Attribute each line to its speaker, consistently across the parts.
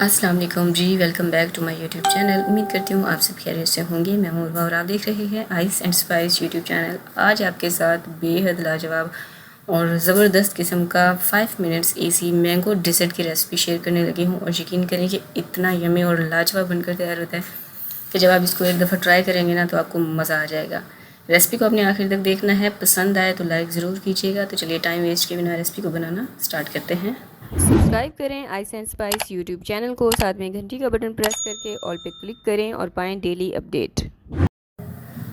Speaker 1: अस्सलाम वालेकुम जी, welcome back to my YouTube channel. उम्मीद करती हूँ आप सब खैरियत से होंगे। मैं हूँ उर्वा और आप देख रहे हैं ice and spice YouTube channel. आज आपके साथ बेहद लाजवाब और ज़बरदस्त किस्म का 5 मिनट्स एसी मैंगो डेजर्ट की रेसिपी शेयर करने लगी हूँ। और यकीन करें कि इतना यमी और लाजवाब बनकर तैयार होता है कि जब आप इसको एक दफ़ा ट्राई करेंगे ना तो आपको मज़ा आ जाएगा। रेसिपी को अपने आखिर तक देखना है, पसंद आए तो लाइक ज़रूर कीजिएगा। तो चलिए टाइम वेस्ट के बिना रेसिपी को बनाना स्टार्ट करते हैं। सब्सक्राइब करें ice and spice YouTube channel को, साथ में घंटी का बटन प्रेस करके ऑल पे क्लिक करें और पाएँ डेली अपडेट।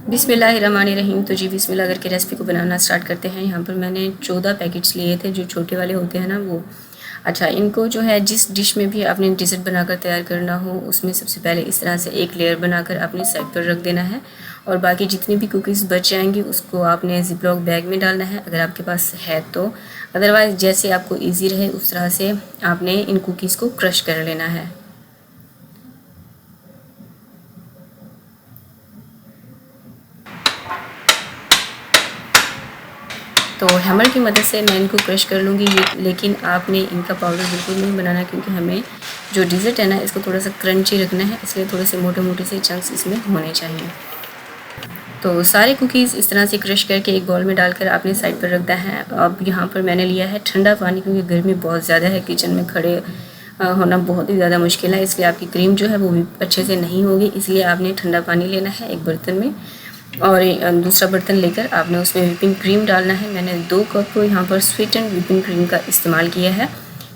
Speaker 1: बिस्मिल्लाहिर्रहमानिर्रहीम। तो जी बिस्मिल्लाह करके रेसिपी को बनाना स्टार्ट करते हैं। यहाँ पर मैंने 14 पैकेट्स लिए थे, जो छोटे वाले होते हैं ना वो। अच्छा, इनको जो है जिस डिश में भी आपने डिज़र्ट बनाकर तैयार करना हो उसमें सबसे पहले इस तरह से एक लेयर बनाकर अपने साइड पर रख देना है। और बाकी जितनी भी कुकीज़ बच जाएंगी उसको आपने जिपलॉक बैग में डालना है अगर आपके पास है तो। अदरवाइज़ जैसे आपको ईजी रहे उस तरह से आपने इन कुकीज़ को क्रश कर लेना है। तो हैमर की मदद से मैं इनको क्रश कर लूँगी, लेकिन आपने इनका पाउडर बिल्कुल नहीं बनाना, क्योंकि हमें जो डिज़र्ट है ना इसको थोड़ा सा क्रंची रखना है, इसलिए थोड़े से मोटे मोटे से चंक्स इसमें होने चाहिए। तो सारे कुकीज़ इस तरह से क्रश करके एक बाउल में डालकर आपने साइड पर रखना है। अब यहाँ पर मैंने लिया है ठंडा पानी, क्योंकि गर्मी बहुत ज़्यादा है, किचन में खड़े होना बहुत ही ज़्यादा मुश्किल है, इसलिए आपकी क्रीम जो है वो भी अच्छे से नहीं होगी। इसलिए आपने ठंडा पानी लेना है एक बर्तन में, और दूसरा बर्तन लेकर आपने उसमें व्हिपिंग क्रीम डालना है। मैंने 2 कप यहाँ पर स्वीटेंड व्हिपिंग क्रीम का इस्तेमाल किया है,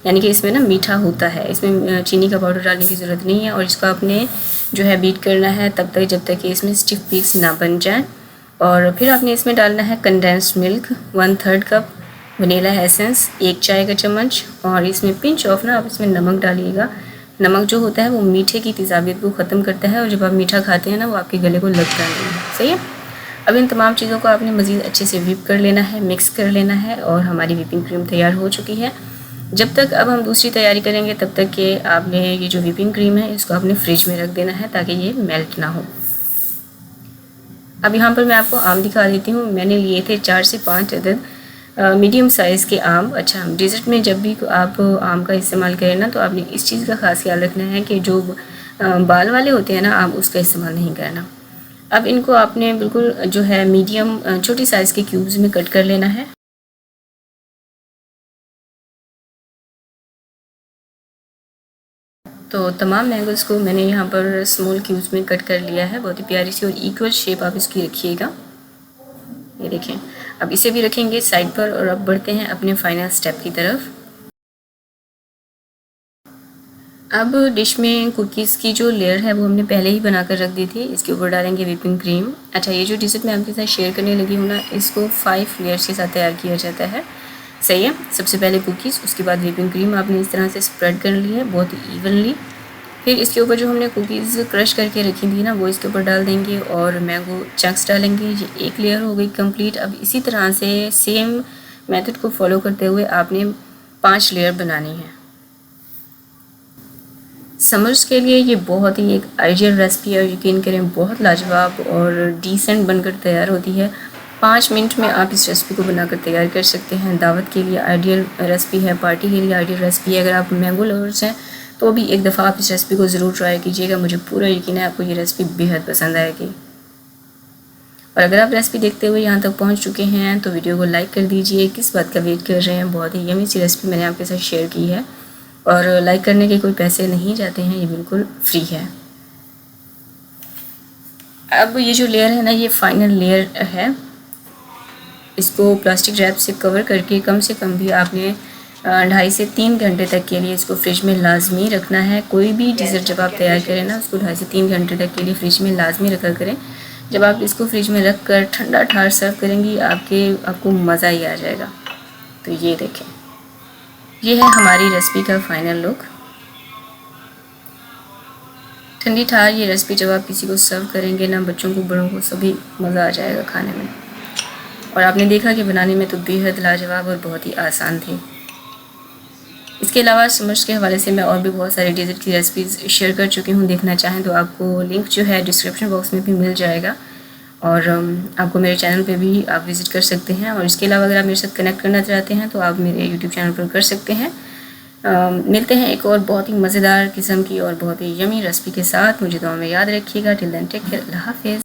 Speaker 1: यानी कि इसमें ना मीठा होता है, इसमें चीनी का पाउडर डालने की ज़रूरत नहीं है। और इसको आपने जो है बीट करना है तब तक जब तक कि इसमें स्टिफ पीक्स ना बन जाए। और फिर आपने इसमें डालना है condensed milk 1/3 cup, vanilla essence 1 चाय का चम्मच, और इसमें पिंच ऑफ ना आप इसमें नमक डालिएगा। नमक जो होता है वो मीठे की तेज़ाबियत को ख़त्म करता है, और जब आप मीठा खाते हैं ना वो आपके गले को लगता नहीं है। सही है। अब इन तमाम चीज़ों को आपने मज़ीद अच्छे से व्हिप कर लेना है, मिक्स कर लेना है, और हमारी व्हिपिंग क्रीम तैयार हो चुकी है। जब तक अब हम दूसरी तैयारी करेंगे तब तक कि आपने ये जो व्हिपिंग क्रीम है इसको आपने फ्रिज में रख देना है ताकि ये मेल्ट ना हो। अब यहाँ पर मैं आपको आम दिखा देती हूँ। मैंने लिए थे 4 से 5 अदद मीडियम साइज़ के आम। अच्छा, डिज़र्ट में जब भी आप आम का इस्तेमाल करें ना तो आपने इस चीज़ का ख़ास ख्याल रखना है कि जो बाल वाले होते हैं ना आम, उसका इस्तेमाल नहीं करना। अब इनको आपने बिल्कुल जो है मीडियम छोटी साइज़ के क्यूब्स में कट कर लेना है। तो तमाम मैंगोज़ को मैंने यहाँ पर स्मॉल क्यूब्स में कट कर लिया है, बहुत ही प्यारी सी और इक्वल शेप आप इसकी रखिएगा। ये देखें, अब इसे भी रखेंगे साइड पर, और अब बढ़ते हैं अपने फाइनल स्टेप की तरफ। अब डिश में कुकीज़ की जो लेयर है वो हमने पहले ही बनाकर रख दी थी, इसके ऊपर डालेंगे व्हिपिंग क्रीम। अच्छा, ये जो डिज़र्ट मैं आपके साथ शेयर करने लगी हूँ ना, इसको 5 लेयर्स के साथ तैयार किया जाता है। सही है। सबसे पहले कुकीज़, उसके बाद व्हिपिंग क्रीम आपने इस तरह से स्प्रेड कर ली है बहुत ही इवनली। फिर इसके ऊपर जो हमने कुकीज़ क्रश करके रखी थी ना वो इसके ऊपर डाल देंगे, और मैंगो चंक्स डालेंगे। ये एक लेयर हो गई कंप्लीट। अब इसी तरह से सेम मेथड को फॉलो करते हुए आपने 5 लेयर बनानी है। समर्स के लिए ये बहुत ही एक आइडियल रेसिपी है, यकीन करें बहुत लाजवाब और डिसेंट बनकर तैयार होती है। 5 मिनट में आप इस रेसिपी को बनाकर तैयार कर सकते हैं। दावत के लिए आइडियल रेसिपी है, पार्टी के लिए आइडियल रेसिपी है। अगर आप मैंगो लवर्स हैं तो भी एक दफ़ा आप इस रेसिपी को ज़रूर ट्राई कीजिएगा। मुझे पूरा यकीन है आपको ये रेसिपी बेहद पसंद आएगी। और अगर आप रेसिपी देखते हुए यहाँ तक पहुँच चुके हैं तो वीडियो को लाइक कर दीजिए। किस बात का वेट कर रहे हैं, बहुत ही यमी सी रेसिपी मैंने आपके साथ शेयर की है, और लाइक करने के कोई पैसे नहीं जाते हैं, ये बिल्कुल फ्री है। अब ये जो लेयर है ना ये फाइनल लेयर है। इसको प्लास्टिक रैप से कवर करके कम से कम भी आपने 2.5 से 3 घंटे तक के लिए इसको फ्रिज में लाजमी रखना है। कोई भी डिज़र्ट जब आप तैयार करें ना उसको 2.5 से 3 घंटे तक के लिए फ्रिज में लाजमी रखा करें। जब आप इसको फ्रिज में रख कर ठंडा ठार सर्व करेंगी आपको मज़ा ही आ जाएगा। तो ये देखें, ये है हमारी रेसिपी का फाइनल लुक। ठंडी ठार ये रेसिपी जब आप किसी को सर्व करेंगे ना, बच्चों को बड़ों को सभी मज़ा आ जाएगा खाने में। और आपने देखा कि बनाने में तो बेहद लाजवाब और बहुत ही आसान थी। इसके अलावा समर्स के हवाले से मैं और भी बहुत सारी डिज़र्ट की रेसिपीज़ शेयर कर चुकी हूँ। देखना चाहें तो आपको लिंक जो है डिस्क्रिप्शन बॉक्स में भी मिल जाएगा, और आपको मेरे चैनल पे भी आप विज़िट कर सकते हैं। और इसके अलावा अगर आप मेरे साथ कनेक्ट करना चाहते हैं तो आप मेरे यूट्यूब चैनल पर कर सकते हैं। मिलते हैं एक और बहुत ही मज़ेदार किस्म की और बहुत ही यमी रेसिपी के साथ। मुझे दुआ में याद रखिएगा। टिल देन टेक केयर, अल्लाह हाफ़िज़।